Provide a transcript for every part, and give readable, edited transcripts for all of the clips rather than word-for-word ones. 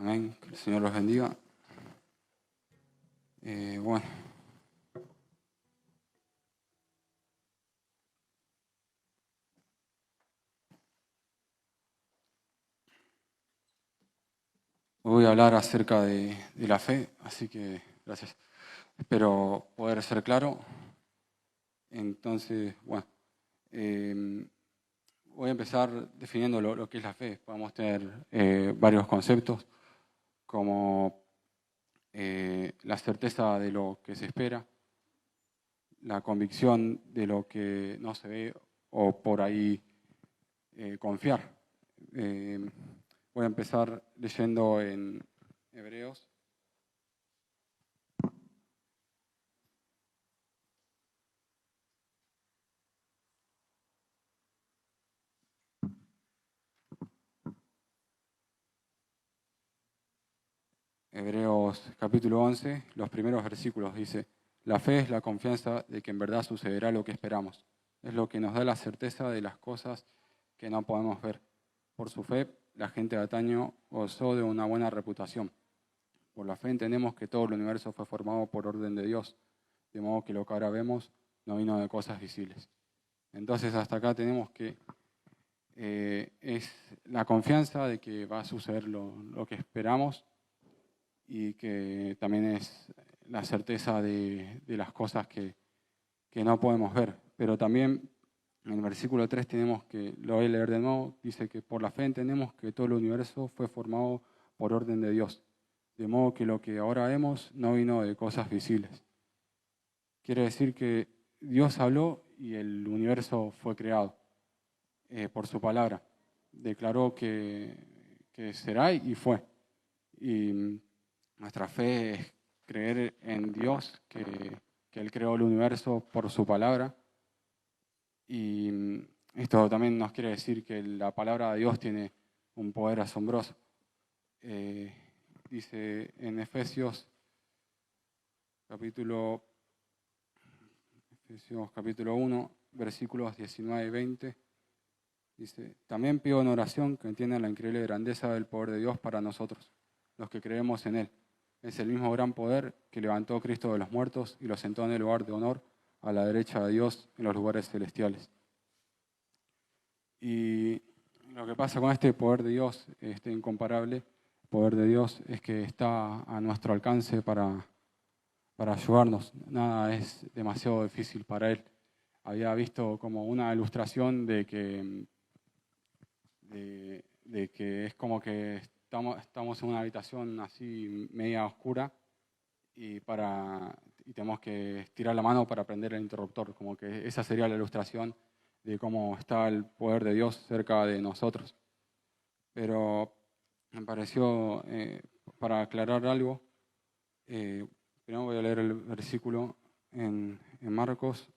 Amén. Que el Señor los bendiga. Bueno. Voy a hablar acerca de la fe, así que gracias. Espero poder ser claro. Entonces, bueno, voy a empezar definiendo lo que es la fe. Podemos tener varios conceptos, como la certeza de lo que se espera, la convicción de lo que no se ve o por ahí confiar. Voy a empezar leyendo en Hebreos. Hebreos capítulo 11, los primeros versículos, dice: la fe es la confianza de que en verdad sucederá lo que esperamos. Es lo que nos da la certeza de las cosas que no podemos ver. Por su fe, la gente de antaño gozó de una buena reputación. Por la fe entendemos que todo el universo fue formado por orden de Dios, de modo que lo que ahora vemos no vino de cosas visibles. Entonces hasta acá tenemos que es la confianza de que va a suceder lo que esperamos, y que también es la certeza de las cosas que no podemos ver. Pero también en el versículo 3 tenemos que, lo voy a leer de nuevo, dice que por la fe entendemos que todo el universo fue formado por orden de Dios, de modo que lo que ahora vemos no vino de cosas visibles. Quiere decir que Dios habló y el universo fue creado por su palabra. Declaró que será y fue. Y nuestra fe es creer en Dios, que Él creó el universo por su palabra. Y esto también nos quiere decir que la palabra de Dios tiene un poder asombroso. Dice en Efesios capítulo 1, versículos 19 y 20, dice: también pido en oración que entiendan la increíble grandeza del poder de Dios para nosotros, los que creemos en Él. Es el mismo gran poder que levantó a Cristo de los muertos y lo sentó en el lugar de honor a la derecha de Dios en los lugares celestiales. Y lo que pasa con este poder de Dios, este incomparable poder de Dios, es que está a nuestro alcance para ayudarnos. Nada es demasiado difícil para Él. Había visto como una ilustración de que es como que estamos en una habitación así media oscura y tenemos que estirar la mano para prender el interruptor. Como que esa sería la ilustración de cómo está el poder de Dios cerca de nosotros. Pero me pareció, para aclarar algo, primero voy a leer el versículo en Marcos,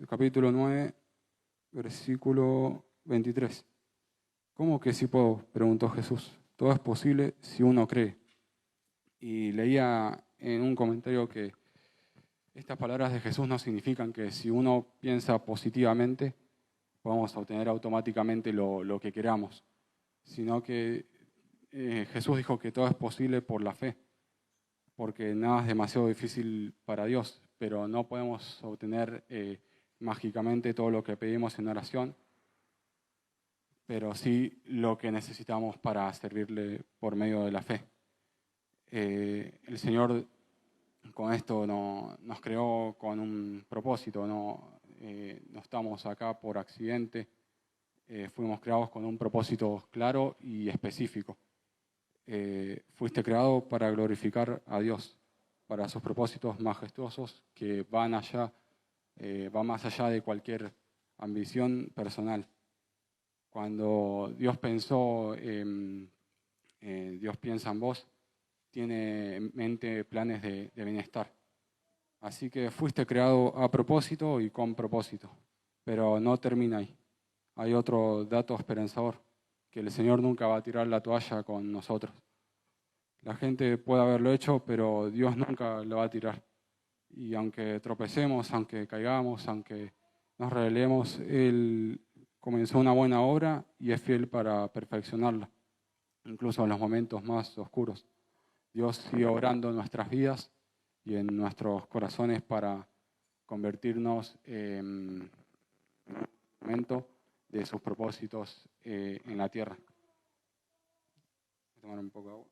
capítulo 9, versículo 23. ¿Cómo que sí puedo?, preguntó Jesús. Todo es posible si uno cree. Y leía en un comentario que estas palabras de Jesús no significan que si uno piensa positivamente podamos obtener automáticamente lo que queramos, sino que Jesús dijo que todo es posible por la fe, porque nada es demasiado difícil para Dios, pero no podemos obtener mágicamente todo lo que pedimos en oración, pero sí lo que necesitamos para servirle por medio de la fe. El Señor con esto nos creó con un propósito, no estamos acá por accidente, fuimos creados con un propósito claro y específico. Fuiste creado para glorificar a Dios, para sus propósitos majestuosos que van más allá de cualquier ambición personal. Cuando Dios Dios piensa en vos, tiene en mente planes de bienestar. Así que fuiste creado a propósito y con propósito, pero no termina ahí. Hay otro dato esperanzador, que el Señor nunca va a tirar la toalla con nosotros. La gente puede haberlo hecho, pero Dios nunca lo va a tirar. Y aunque tropecemos, aunque caigamos, aunque nos rebelemos, Él comenzó una buena obra y es fiel para perfeccionarla, incluso en los momentos más oscuros. Dios sigue obrando en nuestras vidas y en nuestros corazones para convertirnos en un momento de sus propósitos en la tierra. Voy a tomar un poco de agua.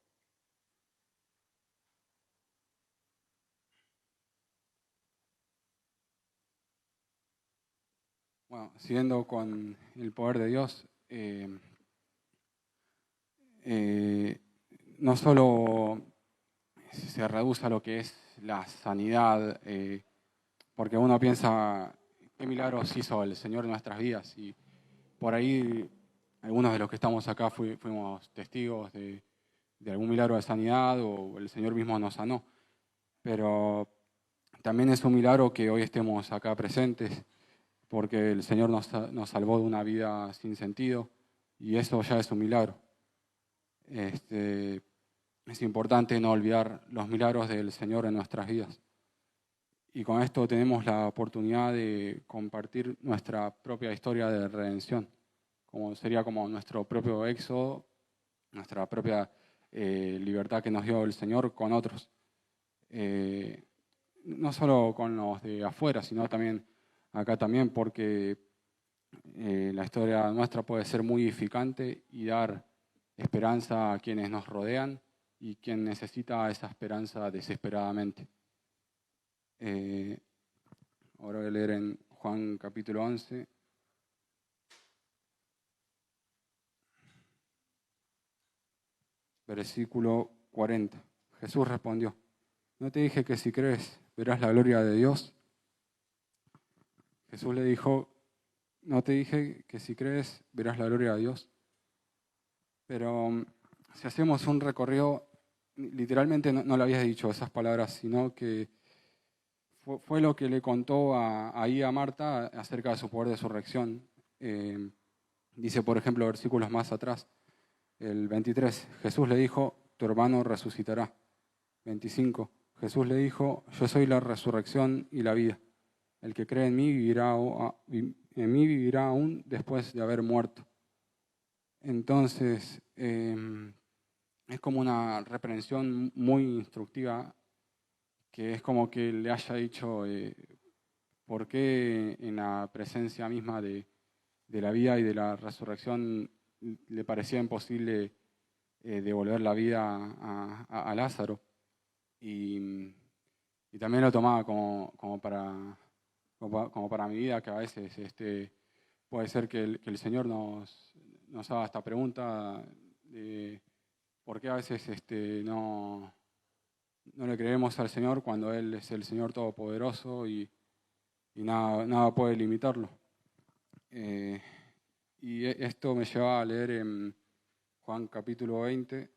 Bueno, siguiendo con el poder de Dios, no solo se reduce a lo que es la sanidad, porque uno piensa, ¿qué milagros hizo el Señor en nuestras vidas? Y por ahí, algunos de los que estamos acá fuimos testigos de algún milagro de sanidad o el Señor mismo nos sanó. Pero también es un milagro que hoy estemos acá presentes, porque el Señor nos salvó de una vida sin sentido y eso ya es un milagro. Es importante no olvidar los milagros del Señor en nuestras vidas. Y con esto tenemos la oportunidad de compartir nuestra propia historia de redención, sería como nuestro propio éxodo, nuestra propia libertad que nos dio el Señor con otros. No solo con los de afuera, sino también acá también, porque la historia nuestra puede ser muy edificante y dar esperanza a quienes nos rodean y quien necesita esa esperanza desesperadamente. Ahora voy a leer en Juan capítulo 11. Versículo 40. Jesús respondió, ¿no te dije que si crees verás la gloria de Dios? Jesús le dijo, ¿no te dije que si crees verás la gloria de Dios? Pero si hacemos un recorrido, literalmente no le habías dicho esas palabras, sino que fue lo que le contó ahí a Marta acerca de su poder de resurrección. Dice, por ejemplo, versículos más atrás, el 23, Jesús le dijo, tu hermano resucitará. 25, Jesús le dijo, yo soy la resurrección y la vida. El que cree en mí vivirá aún después de haber muerto. Entonces, es como una reprensión muy instructiva, que es como que le haya dicho por qué en la presencia misma de la vida y de la resurrección le parecía imposible devolver la vida a Lázaro. Y también lo tomaba como para mi vida, que a veces puede ser que el Señor nos haga esta pregunta de por qué a veces no le creemos al Señor cuando Él es el Señor Todopoderoso y nada puede limitarlo. Y esto me lleva a leer en Juan capítulo 20,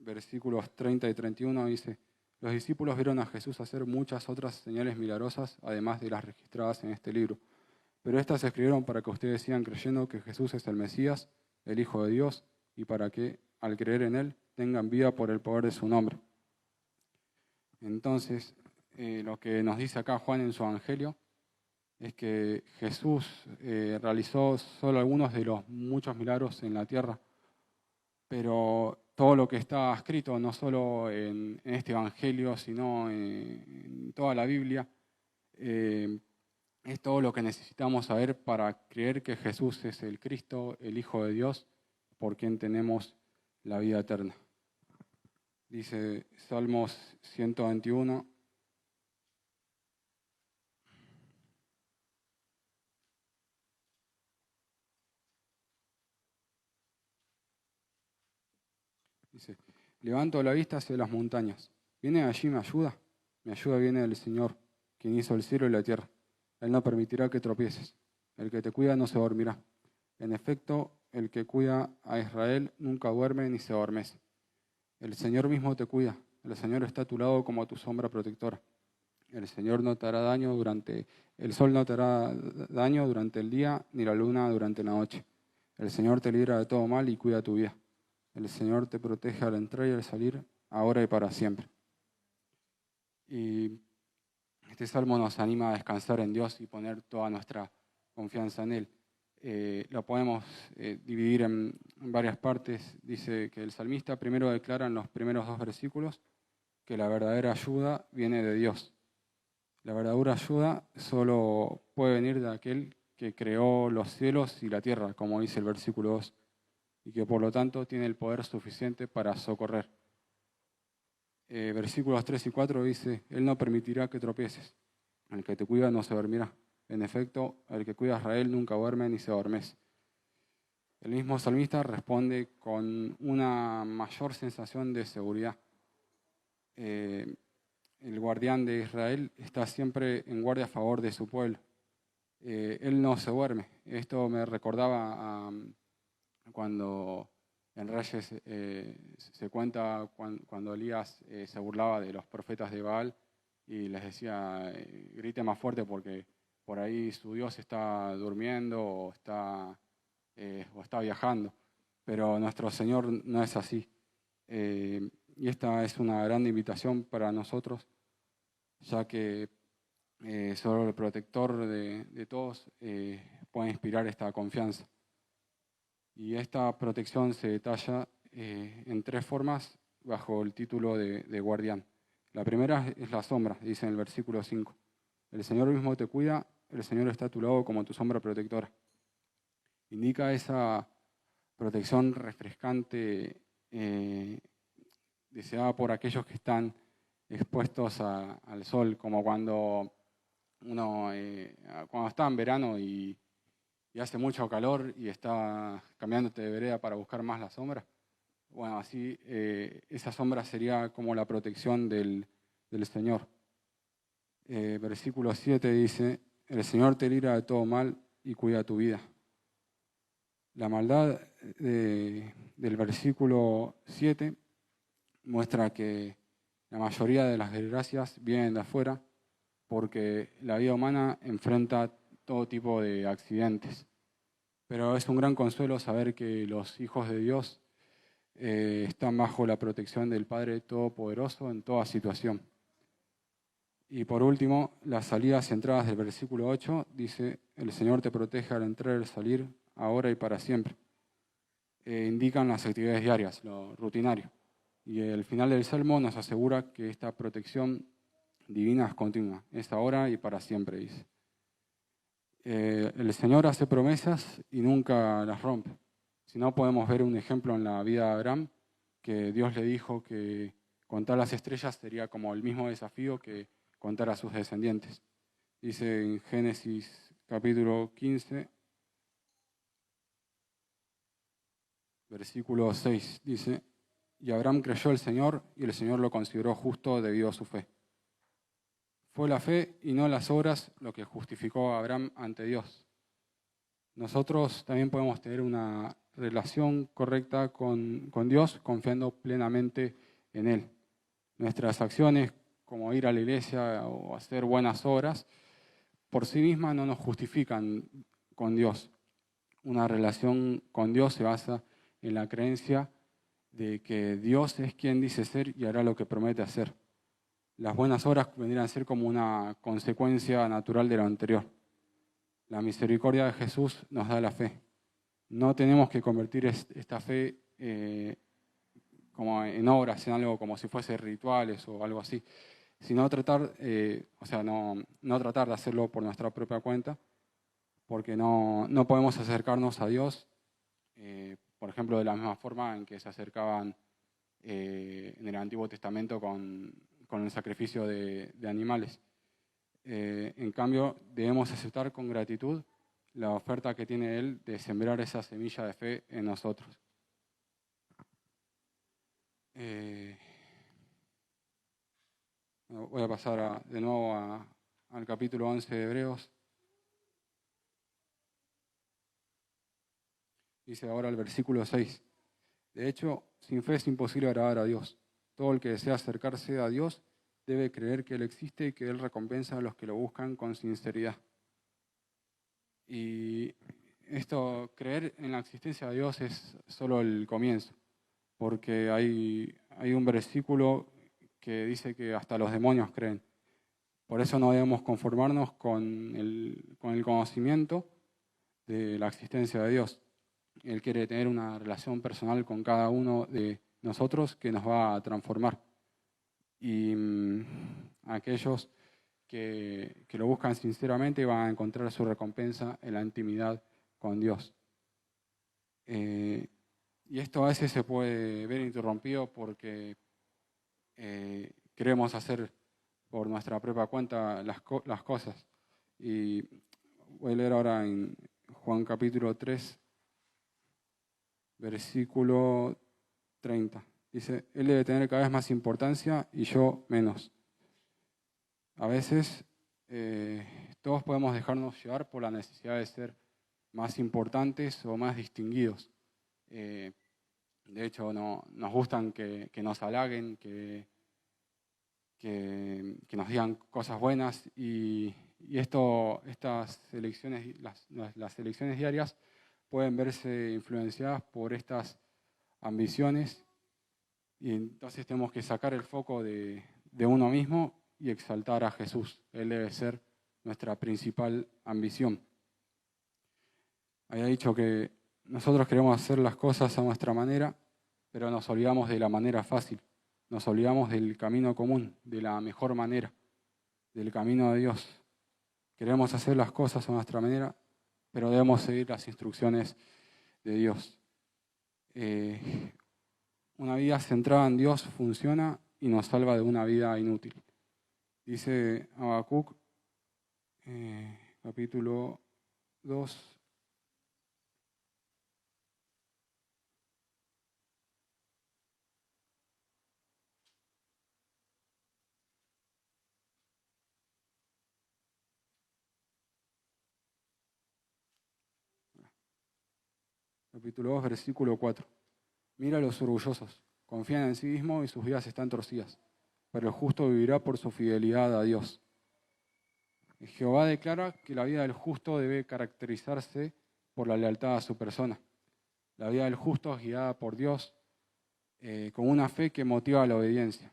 versículos 30 y 31, dice, los discípulos vieron a Jesús hacer muchas otras señales milagrosas, además de las registradas en este libro. Pero estas se escribieron para que ustedes sigan creyendo que Jesús es el Mesías, el Hijo de Dios, y para que, al creer en Él, tengan vida por el poder de su nombre. Entonces, lo que nos dice acá Juan en su Evangelio es que Jesús realizó solo algunos de los muchos milagros en la tierra, pero todo lo que está escrito, no solo en este Evangelio, sino en toda la Biblia, es todo lo que necesitamos saber para creer que Jesús es el Cristo, el Hijo de Dios, por quien tenemos la vida eterna. Dice Salmos 121. Dice, levanto la vista hacia las montañas. ¿Viene allí mi ayuda? Mi ayuda viene del Señor, quien hizo el cielo y la tierra. Él no permitirá que tropieces. El que te cuida no se dormirá. En efecto, el que cuida a Israel nunca duerme ni se adormece. El Señor mismo te cuida. El Señor está a tu lado como tu sombra protectora. El Señor no te hará daño el sol no te hará daño durante el día, ni la luna durante la noche. El Señor te libra de todo mal y cuida tu vida. El Señor te protege al entrar y al salir, ahora y para siempre. Y este salmo nos anima a descansar en Dios y poner toda nuestra confianza en Él. Lo podemos dividir en varias partes. Dice que el salmista primero declara en los primeros 2 versículos que la verdadera ayuda viene de Dios. La verdadera ayuda solo puede venir de aquel que creó los cielos y la tierra, como dice el versículo 2, y que por lo tanto tiene el poder suficiente para socorrer. Versículos 3 y 4 dice, Él no permitirá que tropieces, el que te cuida no se dormirá. En efecto, el que cuida a Israel nunca duerme ni se adormece. El mismo salmista responde con una mayor sensación de seguridad. El guardián de Israel está siempre en guardia a favor de su pueblo. Él no se duerme. Esto me recordaba a cuando en Reyes se cuenta cuando Elías se burlaba de los profetas de Baal y les decía, grite más fuerte porque por ahí su Dios está durmiendo o está viajando. Pero nuestro Señor no es así. Y esta es una gran invitación para nosotros, ya que solo el protector de todos puede inspirar esta confianza. Y esta protección se detalla en 3 formas bajo el título de guardián. La primera es la sombra, dice en el versículo 5. El Señor mismo te cuida, el Señor está a tu lado como tu sombra protectora. Indica esa protección refrescante deseada por aquellos que están expuestos al sol, como cuando cuando está en verano y hace mucho calor y está cambiándote de vereda para buscar más la sombra. Bueno, así esa sombra sería como la protección del Señor. Versículo 7 dice, el Señor te libra de todo mal y cuida tu vida. La maldad del versículo 7 muestra que la mayoría de las desgracias vienen de afuera porque la vida humana enfrenta todo tipo de accidentes. Pero es un gran consuelo saber que los hijos de Dios están bajo la protección del Padre Todopoderoso en toda situación. Y por último, las salidas y entradas del versículo 8 dice, el Señor te protege al entrar y al salir, ahora y para siempre. Indican las actividades diarias, lo rutinario. Y el final del Salmo nos asegura que esta protección divina es continua, es ahora y para siempre, dice. El Señor hace promesas y nunca las rompe. Si no, podemos ver un ejemplo en la vida de Abraham, que Dios le dijo que contar las estrellas sería como el mismo desafío que contar a sus descendientes. Dice en Génesis capítulo 15, versículo 6, dice, y Abraham creyó al Señor y el Señor lo consideró justo debido a su fe. Fue la fe y no las obras lo que justificó a Abraham ante Dios. Nosotros también podemos tener una relación correcta con Dios confiando plenamente en Él. Nuestras acciones, como ir a la iglesia o hacer buenas obras, por sí mismas no nos justifican con Dios. Una relación con Dios se basa en la creencia de que Dios es quien dice ser y hará lo que promete hacer. Las buenas obras vendrían a ser como una consecuencia natural de lo anterior. La misericordia de Jesús nos da la fe. No tenemos que convertir esta fe como en obras, en algo como si fuese rituales o algo así, sino tratar, no tratar de hacerlo por nuestra propia cuenta, porque no podemos acercarnos a Dios, por ejemplo, de la misma forma en que se acercaban en el Antiguo Testamento con el sacrificio de animales. En cambio, debemos aceptar con gratitud la oferta que tiene Él de sembrar esa semilla de fe en nosotros. Voy a pasar de nuevo al capítulo 11 de Hebreos. Dice ahora el versículo 6. De hecho, sin fe es imposible agradar a Dios. Todo el que desea acercarse a Dios debe creer que Él existe y que Él recompensa a los que lo buscan con sinceridad. Y esto, creer en la existencia de Dios es solo el comienzo, porque hay un versículo que dice que hasta los demonios creen. Por eso no debemos conformarnos con el conocimiento, de la existencia de Dios. Él quiere tener una relación personal con cada uno de nosotros que nos va a transformar. Y aquellos que lo buscan sinceramente van a encontrar su recompensa en la intimidad con Dios. Y esto a veces se puede ver interrumpido porque queremos hacer por nuestra propia cuenta las cosas. Y voy a leer ahora en Juan capítulo 3, versículo 30. Dice, Él debe tener cada vez más importancia y yo menos. A veces todos podemos dejarnos llevar por la necesidad de ser más importantes o más distinguidos. De hecho, nos gustan que nos halaguen, que nos digan cosas buenas y estas elecciones, las elecciones diarias pueden verse influenciadas por estas ambiciones y entonces tenemos que sacar el foco de uno mismo y exaltar a Jesús. Él debe ser nuestra principal ambición. Había dicho que nosotros queremos hacer las cosas a nuestra manera, pero nos olvidamos de la manera fácil. Nos olvidamos del camino común, de la mejor manera, del camino de Dios. Queremos hacer las cosas a nuestra manera, pero debemos seguir las instrucciones de Dios. Una vida centrada en Dios funciona y nos salva de una vida inútil. Dice Habacuc, capítulo 2, versículo 4. Mira a los orgullosos, confían en sí mismos y sus vidas están torcidas, pero el justo vivirá por su fidelidad a Dios. Jehová declara que la vida del justo debe caracterizarse por la lealtad a su persona. La vida del justo es guiada por Dios con una fe que motiva la obediencia.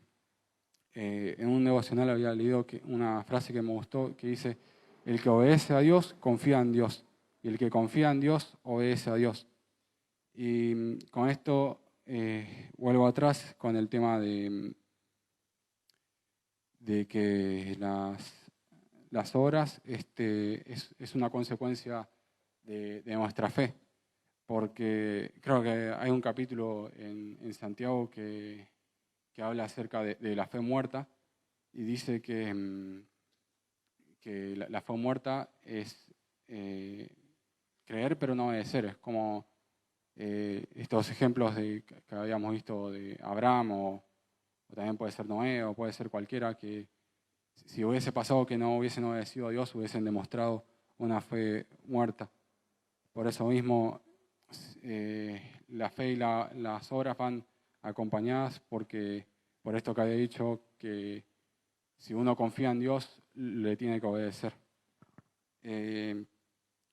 En un devocional había leído una frase que me gustó que dice, el que obedece a Dios confía en Dios y el que confía en Dios obedece a Dios. Y con esto vuelvo atrás con el tema de que las obras es una consecuencia de nuestra fe, porque creo que hay un capítulo en Santiago que habla acerca de la fe muerta y dice que la fe muerta es creer pero no obedecer, es como estos ejemplos que habíamos visto de Abraham o también puede ser Noé o puede ser cualquiera que si hubiese pasado que no hubiesen obedecido a Dios hubiesen demostrado una fe muerta. Por eso mismo la fe y las obras van acompañadas porque por esto que había dicho que si uno confía en Dios le tiene que obedecer.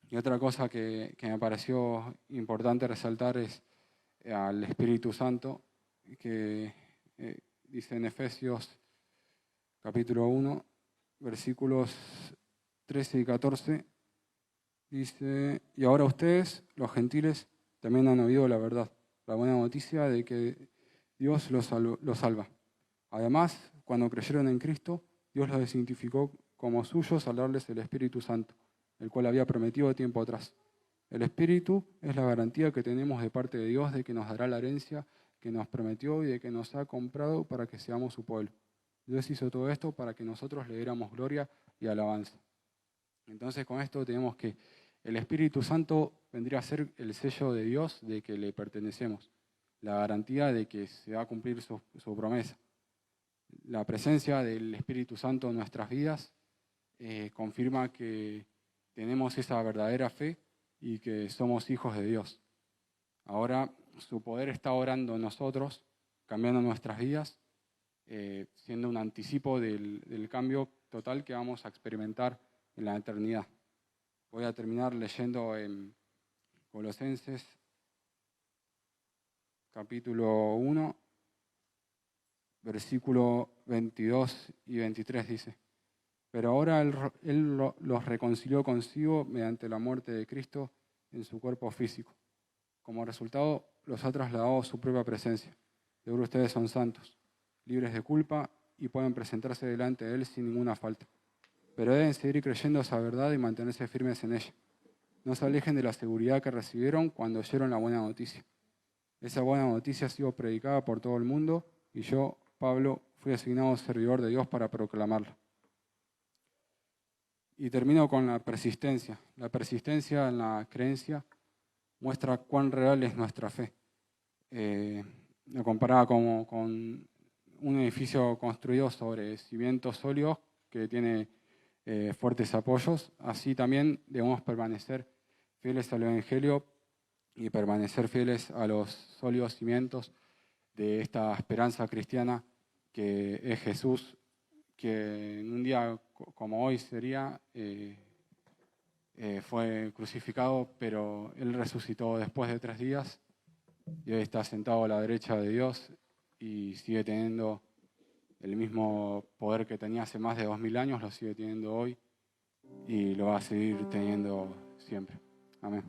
Y otra cosa que me pareció importante resaltar es al Espíritu Santo, que dice en Efesios capítulo 1, versículos 13 y 14, dice, y ahora ustedes, los gentiles, también han oído la verdad, la buena noticia de que Dios los salva. Además, cuando creyeron en Cristo, Dios los identificó como suyos al darles el Espíritu Santo, el cual había prometido tiempo atrás. El Espíritu es la garantía que tenemos de parte de Dios de que nos dará la herencia que nos prometió y de que nos ha comprado para que seamos su pueblo. Dios hizo todo esto para que nosotros le diéramos gloria y alabanza. Entonces con esto tenemos que el Espíritu Santo vendría a ser el sello de Dios de que le pertenecemos, la garantía de que se va a cumplir su promesa. La presencia del Espíritu Santo en nuestras vidas confirma que tenemos esa verdadera fe y que somos hijos de Dios. Ahora su poder está obrando en nosotros, cambiando nuestras vidas, siendo un anticipo del cambio total que vamos a experimentar en la eternidad. Voy a terminar leyendo en Colosenses capítulo 1, versículo 22 y 23 dice, pero ahora Él los reconcilió consigo mediante la muerte de Cristo en su cuerpo físico. Como resultado, los ha trasladado a su propia presencia. Seguro ustedes son santos, libres de culpa y pueden presentarse delante de Él sin ninguna falta. Pero deben seguir creyendo esa verdad y mantenerse firmes en ella. No se alejen de la seguridad que recibieron cuando oyeron la buena noticia. Esa buena noticia ha sido predicada por todo el mundo y yo, Pablo, fui asignado servidor de Dios para proclamarla. Y termino con la persistencia. La persistencia en la creencia muestra cuán real es nuestra fe. Lo comparaba como con un edificio construido sobre cimientos sólidos que tiene fuertes apoyos. Así también debemos permanecer fieles al Evangelio y permanecer fieles a los sólidos cimientos de esta esperanza cristiana que es Jesús, que en un día como hoy sería, fue crucificado, pero Él resucitó después de 3 días y hoy está sentado a la derecha de Dios y sigue teniendo el mismo poder que tenía hace más de 2000 años, lo sigue teniendo hoy y lo va a seguir teniendo siempre. Amén.